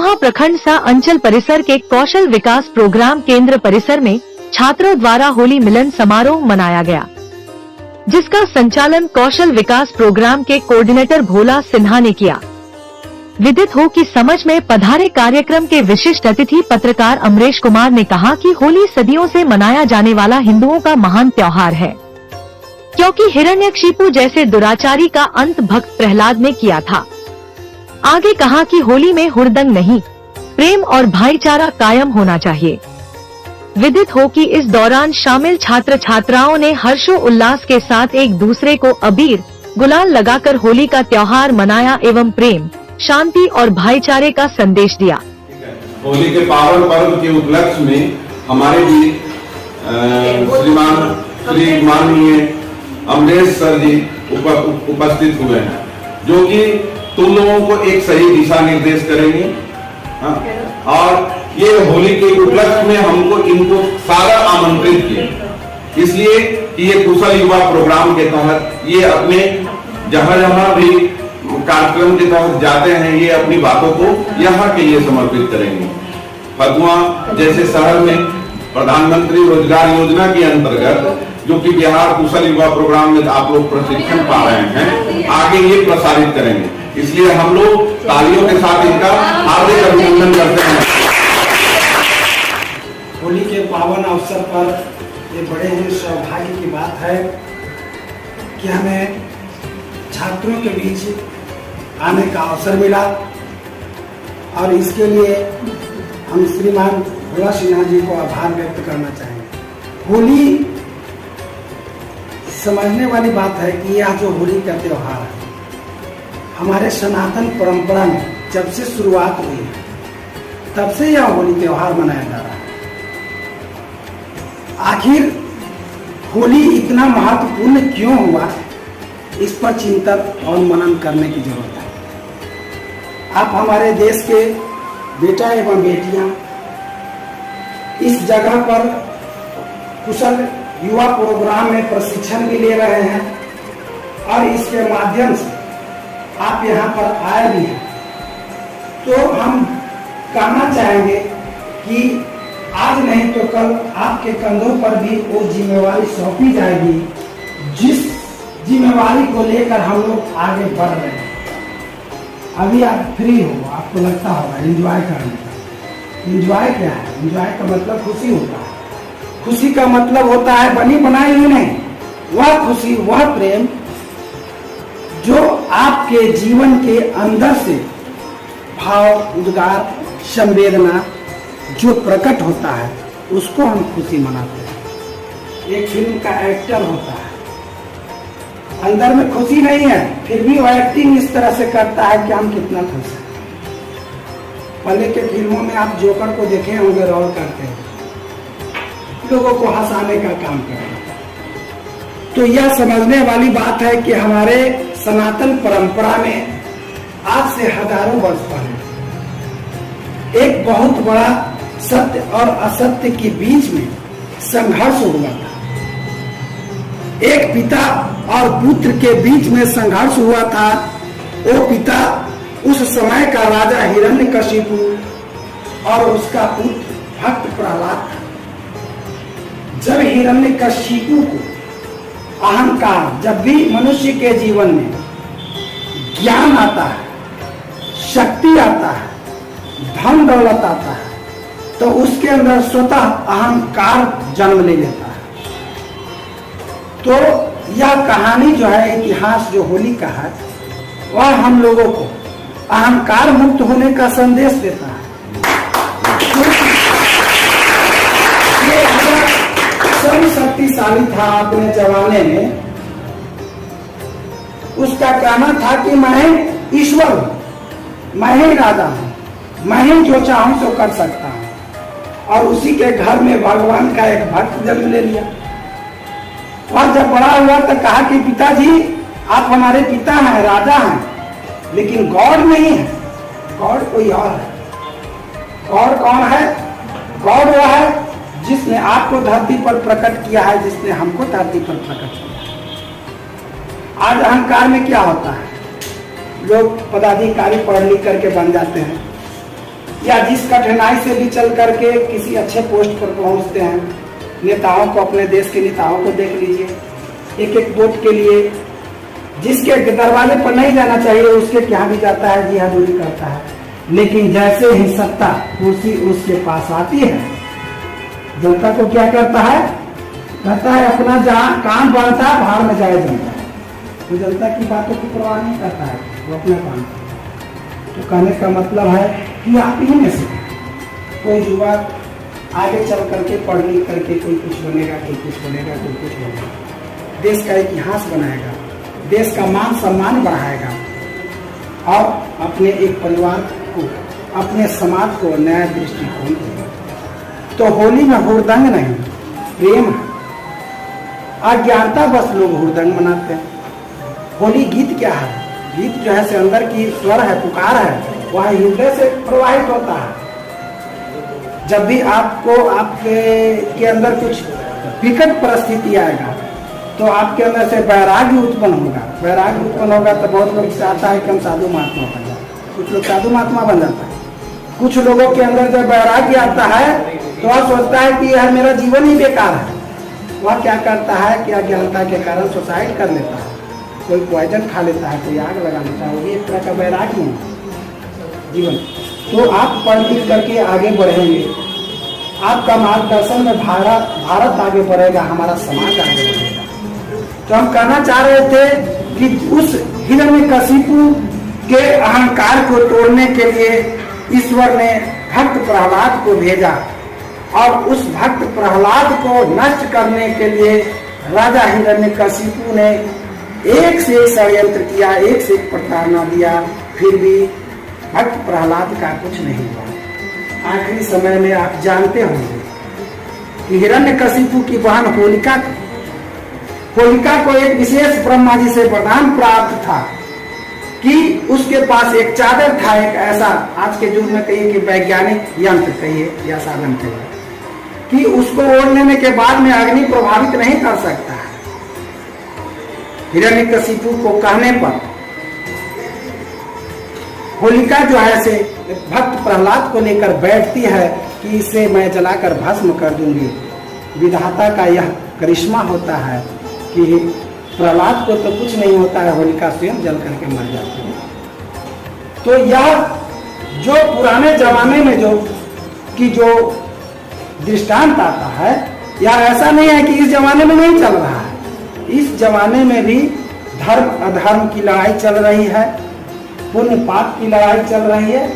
फतुहा प्रखंड सा अंचल परिसर के कौशल विकास प्रोग्राम केंद्र परिसर में छात्रों द्वारा होली मिलन समारोह मनाया गया, जिसका संचालन कौशल विकास प्रोग्राम के कोऑर्डिनेटर भोला सिन्हा ने किया। विदित हो कि समझ में पधारे कार्यक्रम के विशिष्ट अतिथि पत्रकार अमरेश कुमार ने कहा कि होली सदियों से मनाया जाने वाला हिंदुओं का महान त्योहार है, क्योंकि हिरण्यकशिपु जैसे दुराचारी का अंत भक्त प्रहलाद ने किया था। आगे कहा कि होली में हुड़दंग नहीं, प्रेम और भाईचारा कायम होना चाहिए। विदित हो कि इस दौरान शामिल छात्र छात्राओं ने हर्षो उल्लास के साथ एक दूसरे को अबीर गुलाल लगाकर होली का त्योहार मनाया एवं प्रेम, शांति और भाईचारे का संदेश दिया। होली के पावन पर्व के उपलक्ष्य में हमारे भी श्री माननीय अमरेश सर जी उपस्थित हुए हैं, जो कि तुम लोगों को एक सही दिशा निर्देश करेंगे। और ये होली के उपलक्ष्य में हमको इनको सारा आमंत्रित किया, इसलिए कि ये कुशल युवा प्रोग्राम के तहत ये अपने जहाँ जहाँ भी कार्यक्रम के तहत जाते हैं, ये अपनी बातों को यहाँ के लिए समर्पित करेंगे। फतुहा जैसे शहर में प्रधानमंत्री रोजगार योजना के अंतर्गत जो कि बिहार कुशल युवा प्रोग्राम में आप लोग प्रशिक्षण पा रहे हैं, आगे ये प्रसारित करेंगे। इसलिए हम लोग तालियों के साथ इनका हार्दिक अभिनंदन करते हैं। होली के पावन अवसर पर ये बड़े ही सौभाग्य की बात है कि हमें छात्रों के बीच आने का अवसर मिला, और इसके लिए हम श्रीमान भोला सिन्हा जी को आभार व्यक्त करना चाहेंगे। होली समझने वाली बात है कि यह जो होली का त्योहार है, हमारे सनातन परंपरा में जब से शुरुआत हुई है, तब से यह होली त्योहार मनाया जा रहा है। आखिर होली इतना महत्वपूर्ण क्यों हुआ, इस पर चिंतन और मनन करने की जरूरत है। आप हमारे देश के बेटा एवं बेटियां इस जगह पर कुशल युवा प्रोग्राम में प्रशिक्षण भी ले रहे हैं, और इसके माध्यम से आप यहाँ पर आए भी हैं। तो हम कहना चाहेंगे कि आज नहीं तो कल आपके कंधों पर भी वो जिम्मेवारी सौंपी जाएगी, जिस जिम्मेवारी को लेकर हम लोग आगे बढ़ रहे हैं। अभी आप फ्री हो, आपको लगता होगा एंजॉय करने का। एंजॉय क्या है? एंजॉय का मतलब खुशी होता है। खुशी का मतलब होता है बनी बनाई ही नहीं, वह खुशी, वह प्रेम जो आपके जीवन के अंदर से भाव, उद्गार, संवेदना जो प्रकट होता है, उसको हम खुशी मनाते हैं। एक फिल्म का एक्टर होता है, अंदर में खुशी नहीं है, फिर भी वो एक्टिंग इस तरह से करता है कि हम कितना खुश हैं। पहले के फिल्मों में आप जोकर को देखे होंगे, रोल करते हैं, लोगों को हंसाने का काम करते हैं। तो यह समझने वाली बात है कि हमारे सनातन परंपरा में आज से हजारों वर्ष पहले एक बहुत बड़ा सत्य और असत्य के बीच में संघर्ष हुआ था। एक पिता और पुत्र के बीच में संघर्ष हुआ था। वो पिता उस समय का राजा हिरण्यकशिपु और उसका पुत्र भक्त प्रहलाद था। जब हिरण्यकशिपु को अहंकार, जब भी मनुष्य के जीवन में ज्ञान आता है, शक्ति आता है, धन दौलत आता है, तो उसके अंदर स्वतः अहंकार जन्म ले लेता है। तो यह कहानी जो है, इतिहास जो होली का है, वह हम लोगों को अहंकार मुक्त होने का संदेश देता है। शक्तिशाली था अपने जमाने में, उसका कहना था कि मैं ईश्वर हूं, मैं ही राजा हूं, मैं ही जो चाहूं सो कर सकता हूं। और उसी के घर में भगवान का एक भक्त जन्म ले लिया। और जब बड़ा हुआ तो कहा कि पिताजी आप हमारे पिता हैं, राजा हैं, लेकिन गॉड नहीं है, गॉड कोई और है। गॉड कौन है? गॉड वो है जिसने आपको धरती पर प्रकट किया है, जिसने हमको धरती पर प्रकट किया। आज अहंकार में क्या होता है, लोग पदाधिकारी पढ़ लिख करके बन जाते हैं, या जिस कठिनाई से भी चल करके किसी अच्छे पोस्ट पर पहुंचते हैं, नेताओं को, अपने देश के नेताओं को देख लीजिए, एक एक वोट के लिए जिसके दरवाजे पर नहीं जाना चाहिए उसके क्या भी जाता है, जी हजूरी करता है। लेकिन जैसे ही सत्ता कुर्सी उसके पास आती है, जनता को क्या करता है, कहता है अपना जहाँ काम बनता है बाहर में जाए जनता। तो जनता की बातों की परवाह नहीं करता है, वो अपना काम करता है। तो कहने का मतलब है कि आप ही में से कोई युवा आगे चल करके पढ़ लिख करके कोई कुछ बनेगा, कोई कुछ बनेगा, कोई कुछ बनेगा, देश का इतिहास बनाएगा, देश का मान सम्मान बढ़ाएगा और अपने एक परिवार को, अपने समाज को नया दृष्टिकोण देगा। तो होली में हुड़दंग नहीं, प्रेम है। अज्ञानता बस लोग हुड़दंग मनाते हैं। होली गीत क्या है? गीत जो है से अंदर की स्वर है, पुकार है, वह हृदय से प्रवाहित होता है। जब भी आपको आपके अंदर कुछ विकट परिस्थिति आएगा तो आपके अंदर से वैराग्य उत्पन्न होगा। वैराग्य उत्पन्न होगा तो बहुत लोग चाहता है कि हम साधु महात्मा बन जाए, कुछ लोग साधु महात्मा बन जाता है। कुछ लोगों के अंदर जब वैराग्य आता है तो वह सोचता है कि यह मेरा जीवन ही बेकार है। वह क्या करता है कि अज्ञानता के कारण सुसाइड कर लेता है, कोई पॉइजन खा लेता है, कोई आग लगा लेता है। वो भी एक तरह का वैराग्य है जीवन। तो आप पढ़ लिख करके आगे बढ़ेंगे, आपका मार्गदर्शन में भारत आगे बढ़ेगा, हमारा समाज आगे बढ़ेगा। तो हम कहना चाह रहे थे कि उस हिरण्यकशिपु के अहंकार को तोड़ने के लिए ईश्वर ने भक्त प्रहलाद को भेजा और उस भक्त प्रहलाद को नष्ट करने के लिए राजा हिरण्यकशिपु ने एक से एक षड्यंत्र किया, एक से एक प्रताड़ना दिया, फिर भी भक्त प्रहलाद का कुछ नहीं हुआ। आखिरी समय में आप जानते होंगे कि हिरण्यकशिपु की बहन होलिका को एक विशेष ब्रह्मा जी से वरदान प्राप्त था कि उसके पास एक चादर था, एक ऐसा, आज के युग में कहिए कि वैज्ञानिक यंत्र कहिए या साधन कहिए, कि उसको ओढ़ लेने के बाद में अग्नि प्रभावित नहीं कर सकता है। हिरण्यकशिपु को कहने पर होलिका जो है से भक्त प्रहलाद को लेकर बैठती है कि इसे मैं जलाकर भस्म कर दूंगी। विधाता का यह करिश्मा होता है कि प्रहलाद को तो कुछ नहीं होता है, होलिका स्वयं जल करके मर जाती है। तो यह जो पुराने जमाने में जो दृष्टांत आता है, यह ऐसा नहीं है कि इस जमाने में नहीं चल रहा है। इस जमाने में भी धर्म अधर्म की लड़ाई चल रही है, पुण्य पाप की लड़ाई चल रही है,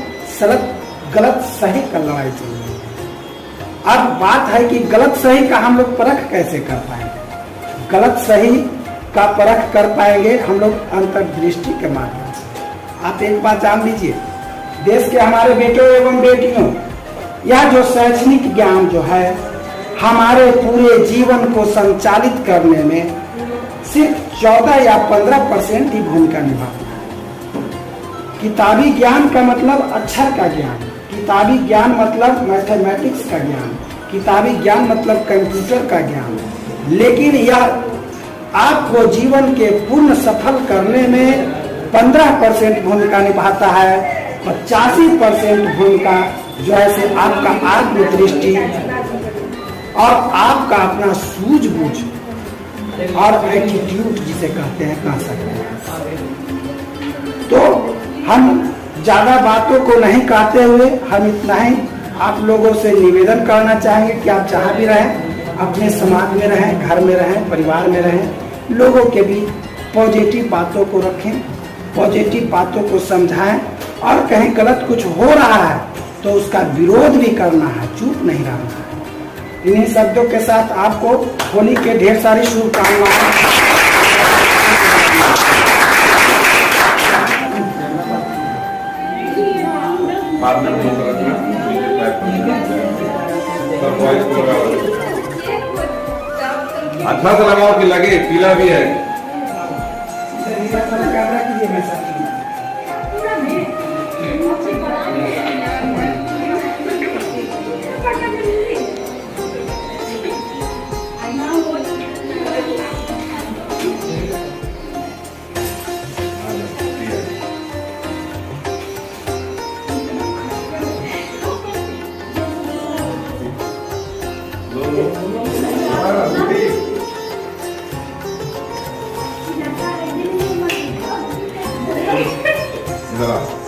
गलत सही का लड़ाई चल रही है। अब बात है कि गलत सही का हम लोग परख कैसे कर पाएंगे? गलत सही का परख कर पाएंगे हम लोग अंतर्दृष्टि के माध्यम से। आप एक बात जान लीजिए, देश के हमारे बेटों एवं बेटियों, यह जो शैक्षणिक ज्ञान जो है हमारे पूरे जीवन को संचालित करने में सिर्फ 14 या 15% ही भूमिका निभाता है। किताबी ज्ञान का मतलब अक्षर का ज्ञान, किताबी ज्ञान मतलब मैथमेटिक्स का ज्ञान, किताबी ज्ञान मतलब कंप्यूटर का ज्ञान। लेकिन यह आपको जीवन के पूर्ण सफल करने में 15% भूमिका निभाता है। 85% भूमिका जो है से आपका आत्मदृष्टि और आपका अपना सूझबूझ और एटीट्यूड जिसे कहते हैं, कह सकते हैं। तो हम ज्यादा बातों को नहीं कहते हुए हम इतना ही आप लोगों से निवेदन करना चाहेंगे कि आप जहाँ भी रहें, अपने समाज में रहें, घर में रहें, परिवार में रहें, लोगों के भी पॉजिटिव बातों को रखें, पॉजिटिव बातों को समझाएं और कहीं गलत कुछ हो रहा है तो उसका विरोध भी करना है, चुप नहीं रहना है। इन्हीं शब्दों के साथ आपको होली के ढेर सारी शुभकामनाएं। अच्छा से लगाओ कि लगे, पीला भी है। चला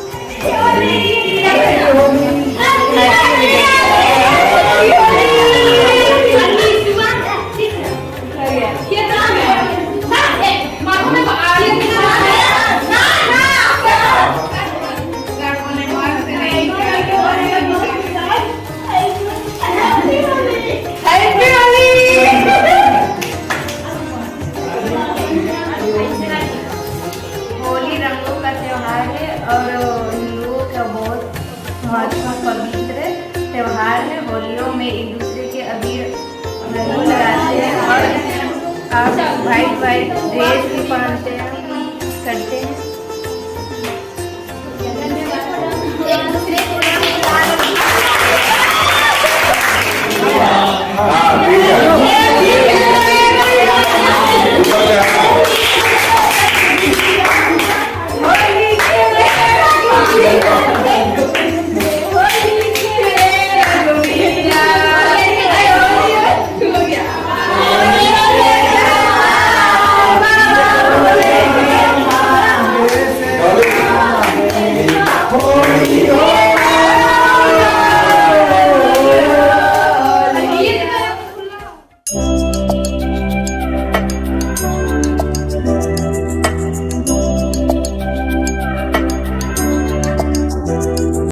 होली रंगों का त्योहार है और हिंदुओं का बहुत महत्वपूर्ण पवित्र त्योहार है। होलियों में एक दूसरे के अबीर रंग लगाते हैं और आप वाइट वाइट ड्रेस भी पहनते हैं करते हैं। एक दूसरे को हाँ ठीक है।